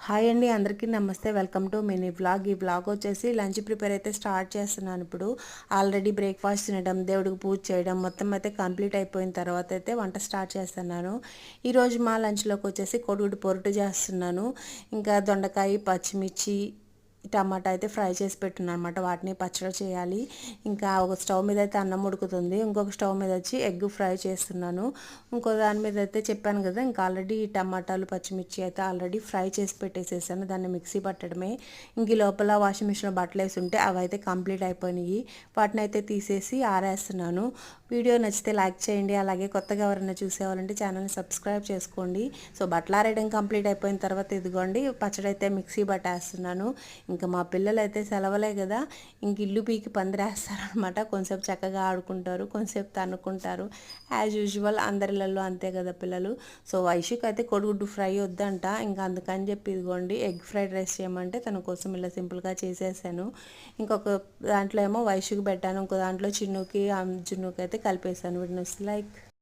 Hi అండి, అందరికీ నమస్తే. Welcome to mini vlog. ఈ వ్లాగ్ వచ్చేసి లంచ్ ప్రిపేర్ అయితే స్టార్ట్ చేస్తున్నాను. ఇప్పుడు ఆల్రెడీ బ్రేక్ఫాస్ట్ తినడం, దేవుడికి పూజ చేయడం మొత్తం అయితే కంప్లీట్ అయిపోయిన తర్వాత అయితే వంట స్టార్ట్ చేస్తున్నాను. ఈరోజు మా లంచ్లోకి వచ్చేసి కోడిగుడ్డు పొరుటు చేస్తున్నాను. ఇంకా దొండకాయ, పచ్చిమిర్చి, టమాటా అయితే ఫ్రై చేసి పెట్టున్నాను అనమాట. వాటిని పచ్చడి చేయాలి. ఇంకా ఒక స్టవ్ మీద అయితే అన్నం ఉడుకుతుంది, ఇంకొక స్టవ్ మీద వచ్చి ఎగ్ ఫ్రై చేస్తున్నాను. ఇంకో దాని మీద అయితే చెప్పాను కదా, ఇంకా ఆల్రెడీ టమాటాలు, పచ్చిమిర్చి అయితే ఆల్రెడీ ఫ్రై చేసి పెట్టేసేసాను. దాన్ని మిక్సీ పట్టడమే. ఇంక ఈ లోపల వాషింగ్ మిషన్లో బట్టలు వేసి ఉంటే అవి అయితే కంప్లీట్ అయిపోయినాయి. వాటిని అయితే తీసేసి ఆరేస్తున్నాను. వీడియో నచ్చితే లైక్ చేయండి. అలాగే కొత్తగా ఎవరైనా చూసేవాళ్ళంటే ఛానల్ని సబ్స్క్రైబ్ చేసుకోండి. సో బట్టలు ఆరేయడం కంప్లీట్ అయిపోయిన తర్వాత ఇదిగోండి పచ్చడి అయితే మిక్సీ పట్టేస్తున్నాను. ఇంకా మా పిల్లలు అయితే సెలవులే కదా, ఇంక ఇల్లు పీకి పందిరేస్తారనమాట. కొంచెంసేపు చక్కగా ఆడుకుంటారు, కొంచెంసేపు తన్నుకుంటారు. యాజ్ యూజువల్ అందరిలలో అంతే కదా పిల్లలు. సో వైషుకి అయితే కోడిగుడ్డు ఫ్రై వద్దంట, ఇంకా అందుకని చెప్పి ఇదిగోండి ఎగ్ ఫ్రైడ్ రైస్ చేయమంటే తన కోసం ఇలా సింపుల్గా చేసేసాను. ఇంకొక దాంట్లో ఏమో వైషుకి పెట్టాను, ఇంకో దాంట్లో చిన్నుకి, జున్నుకి అయితే కలిపేసాను. వీటిని లైక్